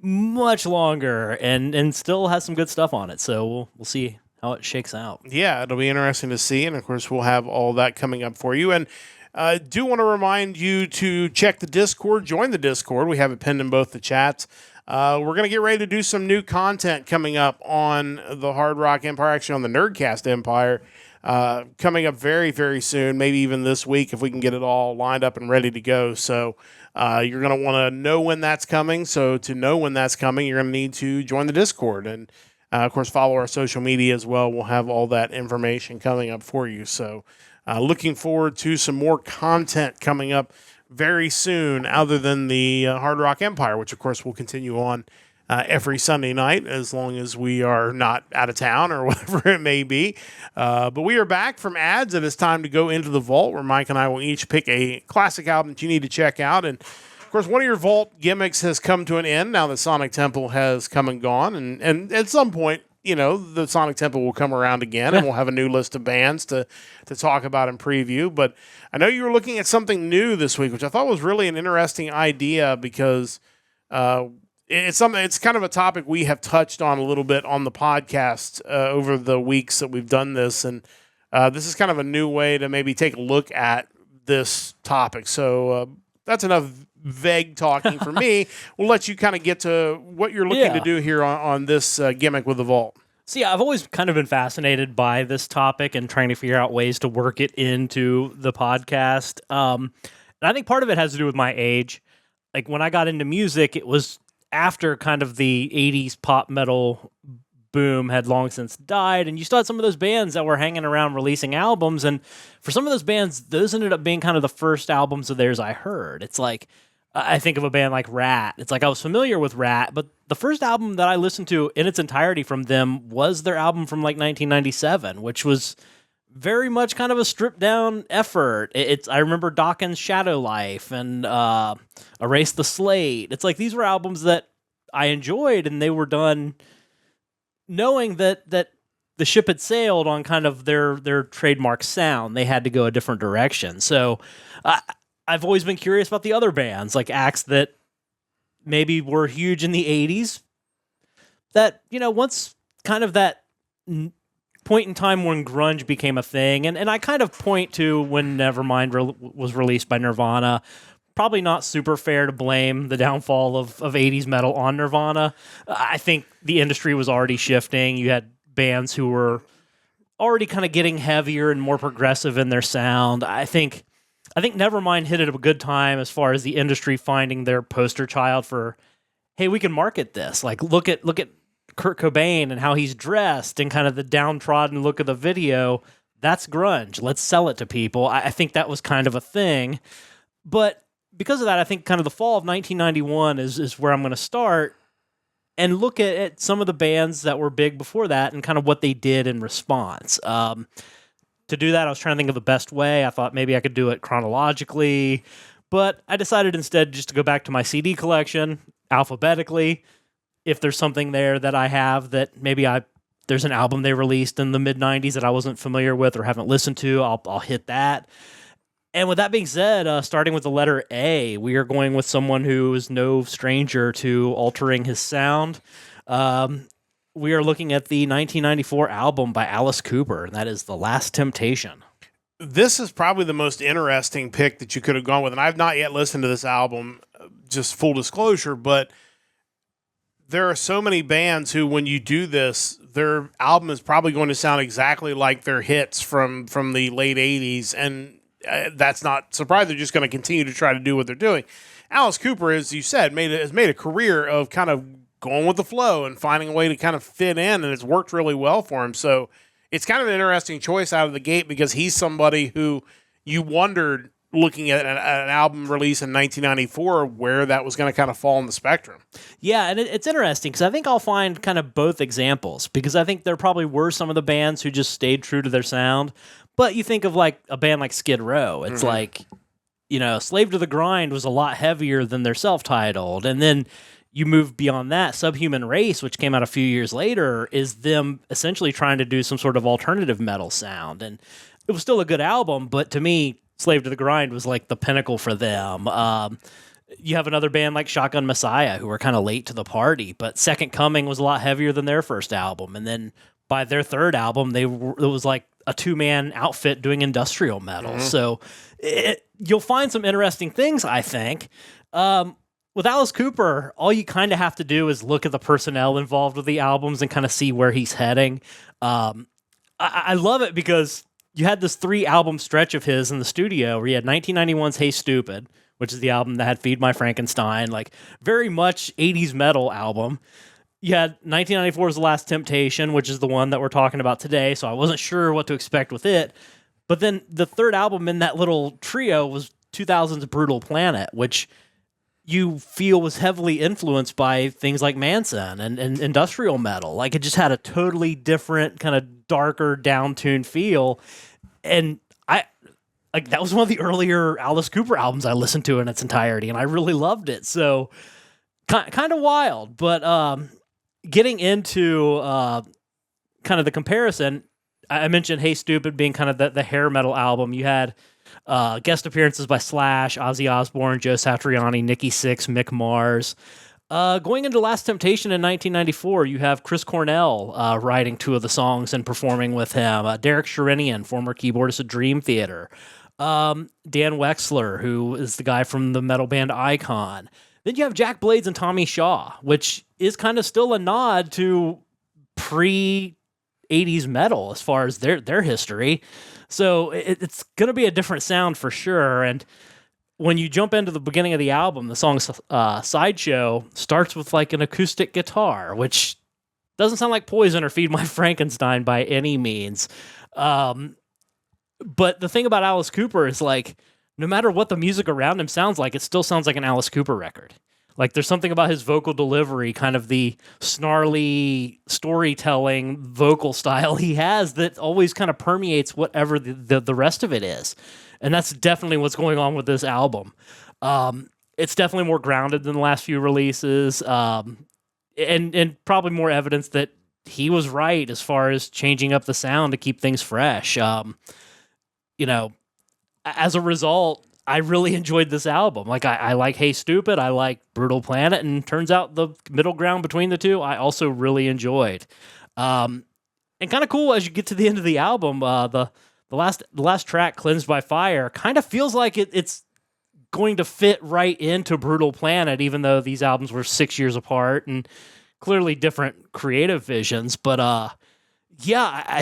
much longer and still has some good stuff on it. So we'll see how it shakes out. Yeah, it'll be interesting to see, and of course we'll have all that coming up for you. And do want to remind you to check the Discord, join the Discord. We have it pinned in both the chats. We're going to get ready to do some new content coming up on the Hard Rock Empire, actually on the Nerdcast Empire, coming up very, very soon, maybe even this week if we can get it all lined up and ready to go. So you're going to want to know when that's coming. So to know when that's coming, you're going to need to join the Discord. And, of course, follow our social media as well. We'll have all that information coming up for you. So looking forward to some more content coming up very soon, other than the Hard Rock Empire, which, of course, will continue on every Sunday night as long as we are not out of town or whatever it may be. But we are back from ads, and it's time to go into the vault, where Mike and I will each pick a classic album that you need to check out. And, of course, one of your vault gimmicks has come to an end now that Sonic Temple has come and gone. And at some point, the Sonic Temple will come around again, and we'll have a new list of bands to talk about and preview. But I know you were looking at something new this week, which I thought was really an interesting idea, because it's kind of a topic we have touched on a little bit on the podcast over the weeks that we've done this. And this is kind of a new way to maybe take a look at this topic. So that's enough vague talking for me. We'll let you kind of get to what you're looking to do here on this gimmick with the vault. So yeah, I've always kind of been fascinated by this topic and trying to figure out ways to work it into the podcast. And I think part of it has to do with my age. Like when I got into music, it was after kind of the 80s pop metal boom had long since died, and you still had some of those bands that were hanging around releasing albums, and for some of those bands, those ended up being kind of the first albums of theirs I heard. It's like, I think of a band like Rat. It's like I was familiar with Rat, but the first album that I listened to in its entirety from them was their album from like 1997, which was very much kind of a stripped down effort. I remember Dawkins' Shadow Life and Erase the Slate. It's like these were albums that I enjoyed, and they were done knowing that the ship had sailed on kind of their trademark sound. They had to go a different direction. So I've always been curious about the other bands, like acts that maybe were huge in the 80s, that, once kind of that point in time when grunge became a thing, and I kind of point to when Nevermind was released by Nirvana. Probably not super fair to blame the downfall of 80s metal on Nirvana. I think the industry was already shifting. You had bands who were already kind of getting heavier and more progressive in their sound. I think Nevermind hit it at a good time as far as the industry finding their poster child for, hey, we can market this. Like, look at Kurt Cobain and how he's dressed and kind of the downtrodden look of the video. That's grunge. Let's sell it to people. I think that was kind of a thing. But because of that, I think kind of the fall of 1991 is where I'm going to start and look at some of the bands that were big before that and kind of what they did in response. To do that, I was trying to think of the best way. I thought maybe I could do it chronologically, but I decided instead just to go back to my CD collection alphabetically. If there's something there that I have that maybe there's an album they released in the mid-90s that I wasn't familiar with or haven't listened to, I'll hit that. And with that being said, starting with the letter A, we are going with someone who is no stranger to altering his sound. we are looking at the 1994 album by Alice Cooper, and that is The Last Temptation. This is probably the most interesting pick that you could have gone with, and I've not yet listened to this album, just full disclosure, but there are so many bands who, when you do this, their album is probably going to sound exactly like their hits from the late 80s, and that's not surprising. They're just going to continue to try to do what they're doing. Alice Cooper, as you said, has made a career of kind of going with the flow and finding a way to kind of fit in, and it's worked really well for him. So it's kind of an interesting choice out of the gate because he's somebody who you wondered, looking at an album release in 1994, where that was going to kind of fall in the spectrum. Yeah, and it's interesting because I think I'll find kind of both examples, because I think there probably were some of the bands who just stayed true to their sound. But you think of like a band like Skid Row, it's like, you know, Slave to the Grind was a lot heavier than their self-titled, and then you move beyond that. Subhuman Race, which came out a few years later, is them essentially trying to do some sort of alternative metal sound. And it was still a good album, but to me, Slave to the Grind was like the pinnacle for them. You have another band like Shotgun Messiah, who were kind of late to the party, but Second Coming was a lot heavier than their first album. And then by their third album, it was like a two-man outfit doing industrial metal. So you'll find some interesting things, I think. With Alice Cooper, all you kind of have to do is look at the personnel involved with the albums and kind of see where he's heading. I love it because you had this 3-album stretch of his in the studio where you had 1991's Hey Stupid, which is the album that had Feed My Frankenstein, like very much 80s metal album. You had 1994's The Last Temptation, which is the one that we're talking about today, so I wasn't sure what to expect with it. But then the third album in that little trio was 2000's Brutal Planet, which you feel was heavily influenced by things like Manson and industrial metal. Like, it just had a totally different, kind of darker, down-tuned feel. And that was one of the earlier Alice Cooper albums I listened to in its entirety, and I really loved it. So kind of wild. But getting into kind of the comparison, I mentioned Hey Stupid being kind of the hair metal album. You had guest appearances by Slash, Ozzy Osbourne, Joe Satriani, Nikki Sixx, Mick Mars. Going into Last Temptation in 1994, you have Chris Cornell writing 2 of the songs and performing with him. Derek Sherinian, former keyboardist of Dream Theater. Dan Wexler, who is the guy from the metal band Icon. Then you have Jack Blades and Tommy Shaw, which is kind of still a nod to pre-80s metal as far as their history. So it's going to be a different sound for sure. And when you jump into the beginning of the album, the song Sideshow starts with like an acoustic guitar, which doesn't sound like Poison or Feed My Frankenstein by any means. But the thing about Alice Cooper is, like, no matter what the music around him sounds like, it still sounds like an Alice Cooper record. Like, there's something about his vocal delivery, kind of the snarly storytelling vocal style he has that always kind of permeates whatever the rest of it is. And that's definitely what's going on with this album. It's definitely more grounded than the last few releases, and probably more evidence that he was right as far as changing up the sound to keep things fresh. As a result, I really enjoyed this album. Like, I like Hey Stupid, I like Brutal Planet, and turns out the middle ground between the two, I also really enjoyed. And kind of cool as you get to the end of the album, the last track, Cleansed by Fire, kind of feels like it's going to fit right into Brutal Planet, even though these albums were 6 years apart and clearly different creative visions. But I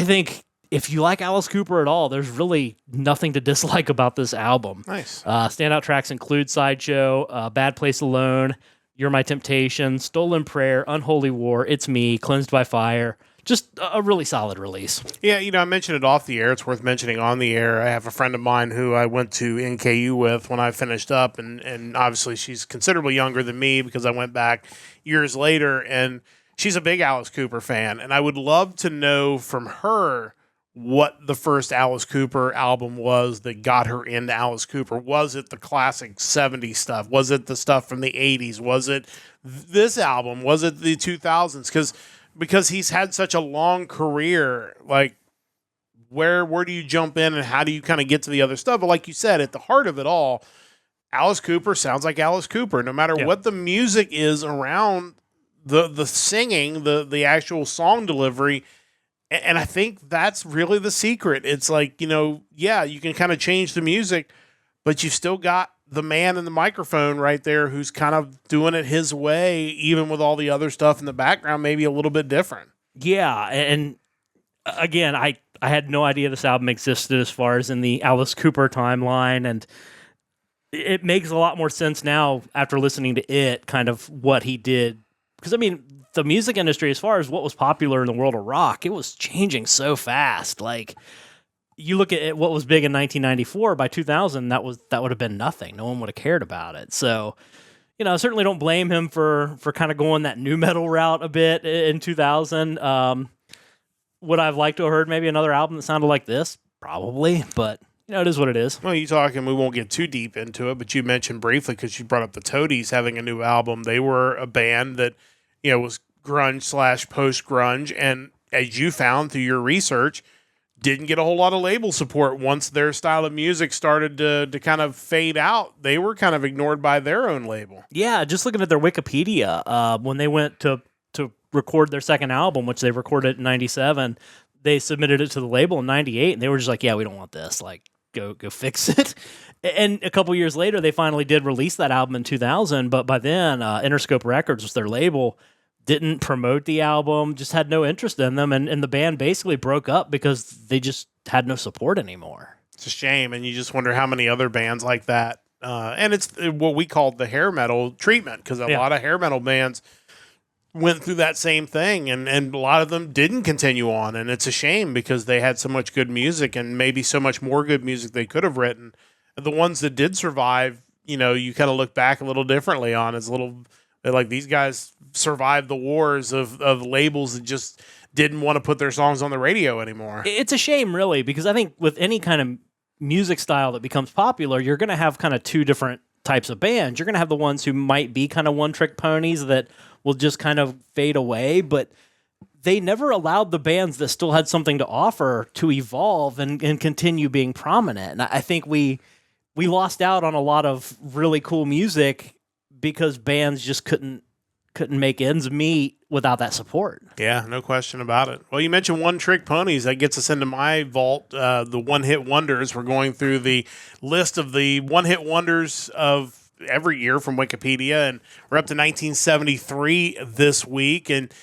think if you like Alice Cooper at all, there's really nothing to dislike about this album. Nice. Standout tracks include Sideshow, Bad Place Alone, You're My Temptation, Stolen Prayer, Unholy War, It's Me, Cleansed by Fire. Just a really solid release. Yeah, I mentioned it off the air. It's worth mentioning on the air. I have a friend of mine who I went to NKU with when I finished up, and obviously she's considerably younger than me because I went back years later, and she's a big Alice Cooper fan, and I would love to know from her what the first Alice Cooper album was that got her into Alice Cooper. Was it the classic 70s stuff? Was it the stuff from the 80s? Was it this album? Was it the 2000s? Because he's had such a long career, like, where do you jump in and how do you kind of get to the other stuff? But like you said, at the heart of it all, Alice Cooper sounds like Alice Cooper, no matter what the music is around the singing, the actual song delivery. And I think that's really the secret. It's like, yeah, you can kind of change the music, but you've still got the man in the microphone right there who's kind of doing it his way, even with all the other stuff in the background, maybe a little bit different. Yeah, and again, I had no idea this album existed as far as in the Alice Cooper timeline, and it makes a lot more sense now after listening to it, kind of what he did. Because, I mean, the music industry, as far as what was popular in the world of rock, it was changing so fast. Like, you look at what was big in 1994, by 2000, that would have been nothing. No one would have cared about it. So, I certainly don't blame him for kind of going that nu metal route a bit in 2000. Would I have liked to have heard maybe another album that sounded like this? Probably, but it is what it is. Well, we won't get too deep into it, but you mentioned briefly, because you brought up the Toadies having a new album. They were a band that, was grunge / post-grunge, and as you found through your research, didn't get a whole lot of label support once their style of music started to kind of fade out. They were kind of ignored by their own label. Yeah, just looking at their Wikipedia, when they went to record their second album, which they recorded in 97, they submitted it to the label in 98, and they were just like, yeah, we don't want this. Like, go fix it. And a couple years later, they finally did release that album in 2000, but by then, Interscope Records was their label, didn't promote the album, just had no interest in them, and the band basically broke up because they just had no support anymore. It's a shame, and you just wonder how many other bands like that, and it's what we called the hair metal treatment, because a lot of hair metal bands went through that same thing, and a lot of them didn't continue on, and it's a shame because they had so much good music and maybe so much more good music they could have written. The ones that did survive, you kind of look back a little differently on as like these guys survived the wars of labels that just didn't want to put their songs on the radio anymore. It's a shame, really, because I think with any kind of music style that becomes popular, you're going to have kind of two different types of bands. You're going to have the ones who might be kind of one-trick ponies that will just kind of fade away, but they never allowed the bands that still had something to offer to evolve and continue being prominent. And I think we lost out on a lot of really cool music because bands just couldn't make ends meet without that support. Yeah, no question about it. Well, you mentioned one-trick ponies. That gets us into my vault, the one-hit wonders. We're going through the list of the one-hit wonders of every year from Wikipedia, and we're up to 1973 this week. And,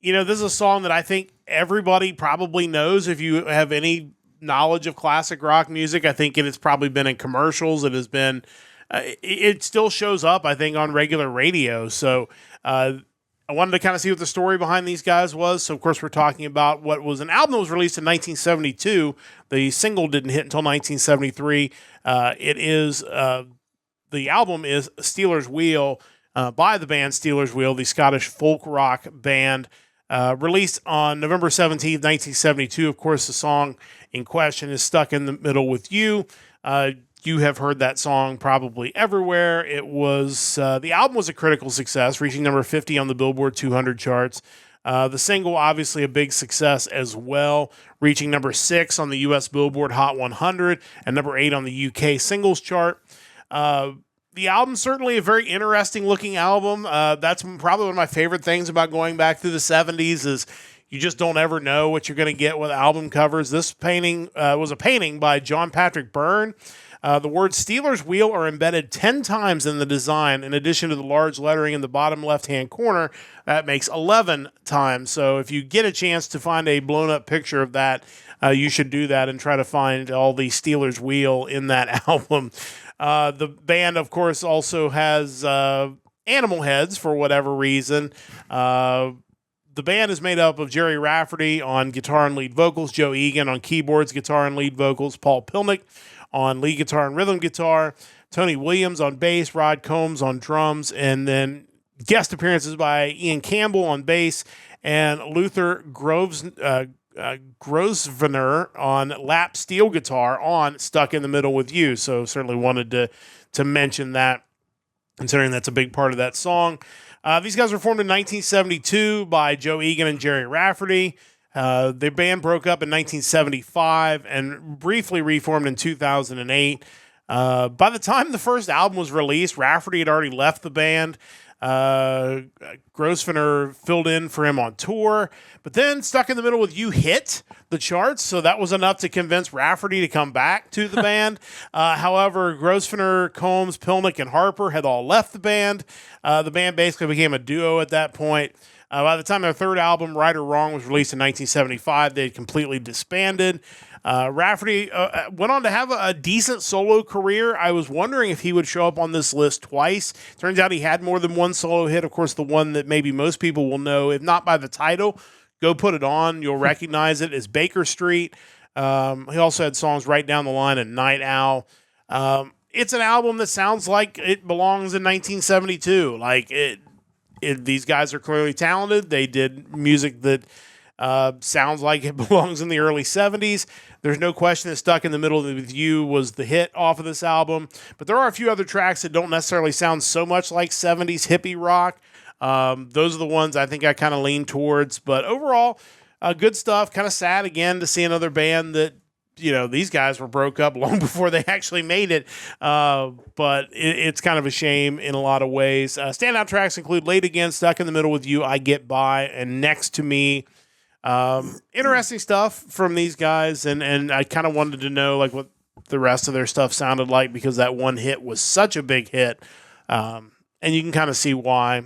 this is a song that I think everybody probably knows if you have any knowledge of classic rock music. I think it has probably been in commercials. It has been... it still shows up, I think, on regular radio. So I wanted to kind of see what the story behind these guys was. So, of course, we're talking about what was an album that was released in 1972. The single didn't hit until 1973. The album is Stealers Wheel by the band Stealers Wheel, the Scottish folk rock band, released on November 17th, 1972. Of course, the song in question is Stuck in the Middle with You. You have heard that song probably everywhere. It was the album was a critical success, reaching number 50 on the Billboard 200 charts. The single, obviously a big success as well, reaching number 6 on the U.S. Billboard Hot 100 and number 8 on the UK singles chart. The album's certainly a very interesting looking album. That's probably one of my favorite things about going back through the 70s is you just don't ever know what you're going to get with album covers. This painting was a painting by John Patrick Byrne. The words Stealers Wheel are embedded 10 times in the design, in addition to the large lettering in the bottom left-hand corner. That makes 11 times. So if you get a chance to find a blown-up picture of that, you should do that and try to find all the Stealers Wheel in that album. The band, of course, also has animal heads for whatever reason. The band is made up of Jerry Rafferty on guitar and lead vocals, Joe Egan on keyboards, guitar and lead vocals, Paul Pilnick on lead guitar and rhythm guitar, Tony Williams on bass, Rod Combs on drums, and then guest appearances by Ian Campbell on bass and Luther Grosvenor on lap steel guitar on Stuck in the Middle with You. So certainly wanted to mention that, considering that's a big part of that song. These guys were formed in 1972 by Joe Egan and Jerry Rafferty. The band broke up in 1975 and briefly reformed in 2008. By the time the first album was released, Rafferty had already left the band. Grosvenor filled in for him on tour, but then Stuck in the Middle with You hit the charts, so that was enough to convince Rafferty to come back to the band. However, Grosvenor, Combs, Pilnick, and Harper had all left the band. The band basically became a duo at that point. By the time their third album, Right or Wrong, was released in 1975, they had completely disbanded. Rafferty went on to have a decent solo career. I was wondering if he would show up on this list twice. Turns out he had more than one solo hit. Of course, the one that maybe most people will know, if not by the title, go put it on. You'll recognize it as Baker Street. He also had songs right down the line and Night Owl. It's an album that sounds like it belongs in 1972. Like these guys are clearly talented. They did music that sounds like it belongs in the early 70s. There's no question that Stuck in the Middle with You was the hit off of this album. But there are a few other tracks that don't necessarily sound so much like 70s hippie rock. Those are the ones I think I kind of lean towards. But overall, good stuff. Kind of sad again to see another band that, these guys were broke up long before they actually made it. But it's kind of a shame in a lot of ways. Standout tracks include Late Again, Stuck in the Middle with You, I Get By, and Next to Me. Interesting stuff from these guys. And I kind of wanted to know like what the rest of their stuff sounded like because that one hit was such a big hit. And you can kind of see why.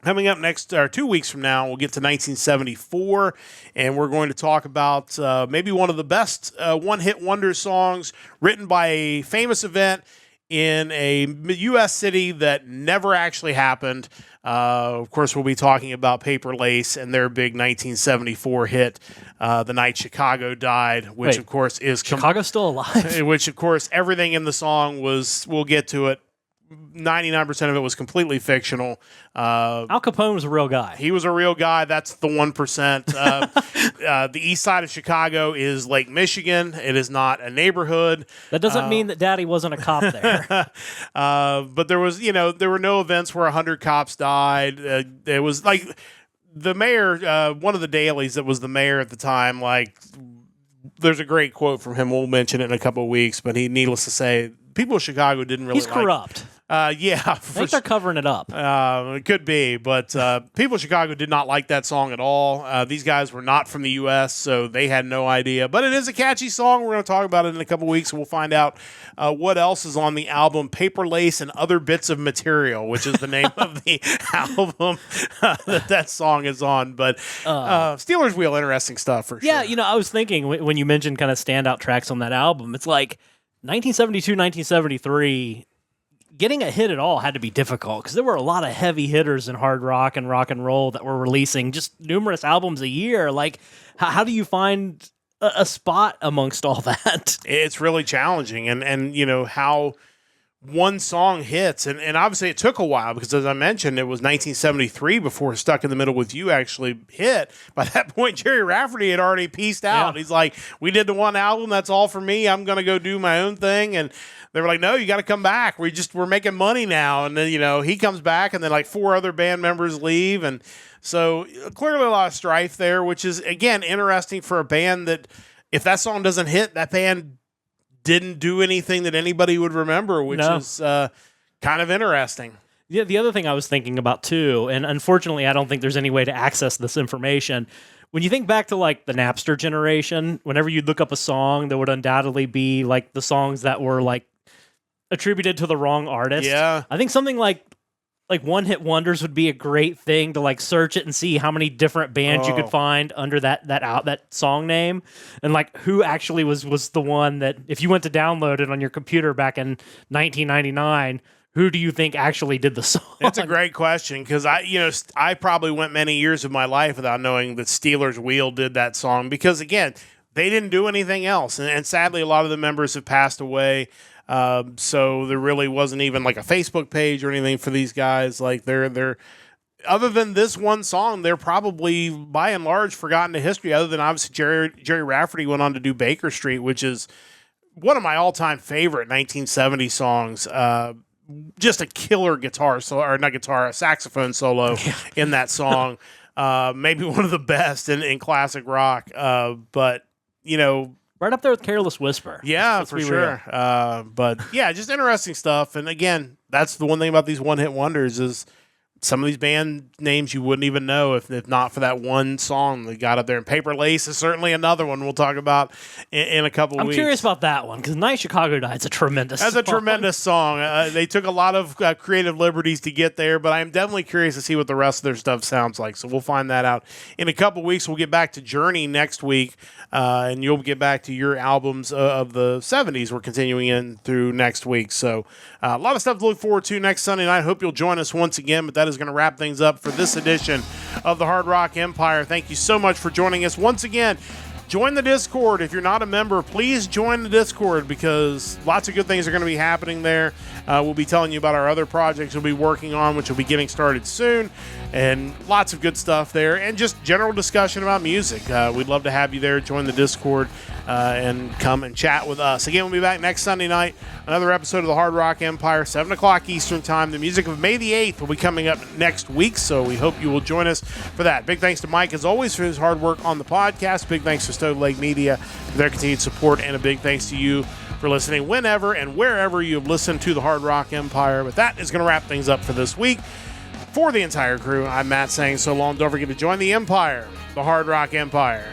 Coming up next, or 2 weeks from now, we'll get to 1974, and we're going to talk about maybe one of the best one-hit wonder songs written by a famous event in a U.S. city that never actually happened. Of course, we'll be talking about Paper Lace and their big 1974 hit, The Night Chicago Died, which, of course, is... Chicago's still alive? Which, of course, everything in the song was... We'll get to it. 99% of it was completely fictional. Al Capone was a real guy. He was a real guy. That's the 1%. The east side of Chicago is Lake Michigan. It is not a neighborhood. That doesn't mean that Daddy wasn't a cop there. But there was, there were no events where 100 cops died. It was like the mayor, one of the dailies that was the mayor at the time, like there's a great quote from him. We'll mention it in a couple of weeks, but needless to say, people of Chicago didn't really He's corrupt. Yeah. I think they're covering it up. It could be, but people in Chicago did not like that song at all. These guys were not from the U.S., so they had no idea. But it is a catchy song. We're going to talk about it in a couple weeks, and we'll find out what else is on the album Paper Lace and Other Bits of Material, which is the name of the album that song is on. But Steelers Wheel, interesting stuff for sure. Yeah, I was thinking when you mentioned kind of standout tracks on that album, it's like 1972, 1973... getting a hit at all had to be difficult because there were a lot of heavy hitters in hard rock and roll that were releasing just numerous albums a year. Like, how do you find a spot amongst all that? It's really challenging. And how one song hits. And obviously it took a while because, as I mentioned, it was 1973 before Stuck in the Middle with You actually hit. By that point, Jerry Rafferty had already pieced out. Yeah. He's like, we did the one album. That's all for me. I'm going to go do my own thing. And they were like, no, you got to come back. We're making money now. And then, he comes back and then like 4 other band members leave. And so clearly a lot of strife there, which is, again, interesting for a band that if that song doesn't hit, that band didn't do anything that anybody would remember, which is kind of interesting. Yeah, the other thing I was thinking about too, and unfortunately I don't think there's any way to access this information. When you think back to like the Napster generation, whenever you'd look up a song, there would undoubtedly be like the songs that were like attributed to the wrong artist. Yeah. I think something like one-hit wonders would be a great thing to like search it and see how many different bands you could find under that song name, and like who actually was the one that if you went to download it on your computer back in 1999, who do you think actually did the song? That's a great question because I probably went many years of my life without knowing that Steelers Wheel did that song because again they didn't do anything else, and sadly a lot of the members have passed away. So there really wasn't even like a Facebook page or anything for these guys. Like they're other than this one song, they're probably by and large forgotten to history. Other than obviously Jerry Rafferty went on to do Baker Street, which is one of my all-time favorite 1970 songs. Just a killer guitar solo, or not guitar, a saxophone solo in that song. Maybe one of the best in classic rock. But right up there with Careless Whisper. Yeah, for sure. But yeah, just interesting stuff. And again, that's the one thing about these one-hit wonders is some of these band names you wouldn't even know if not for that one song they got up there. And Paper Lace is certainly another one we'll talk about in a couple weeks. I'm curious about that one because Night Chicago Night's a tremendous song. That's a tremendous song. They took a lot of creative liberties to get there, but I am definitely curious to see what the rest of their stuff sounds like. So we'll find that out in a couple weeks. We'll get back to Journey next week, and you'll get back to your albums of the 70s. We're continuing in through next week. So a lot of stuff to look forward to next Sunday night. Hope you'll join us once again, but that is going to wrap things up for this edition of the Hard Rock Empire. Thank you so much for joining us once again. Join the Discord. If you're not a member, please join the Discord because lots of good things are going to be happening there. We'll be telling you about our other projects we'll be working on, which will be getting started soon, and lots of good stuff there, and just general discussion about music. We'd love to have you there. Join the Discord and come and chat with us. Again, we'll be back next Sunday night. Another episode of the Hard Rock Empire, 7 o'clock Eastern Time. The music of May the 8th will be coming up next week, so we hope you will join us for that. Big thanks to Mike, as always, for his hard work on the podcast. Big thanks to Stone Lake Media for their continued support, and a big thanks to you for listening whenever and wherever you have listened to the Hard Rock Empire. But that is going to wrap things up for this week. For the entire crew, I'm Matt saying so long. Don't forget to join the Empire, the Hard Rock Empire.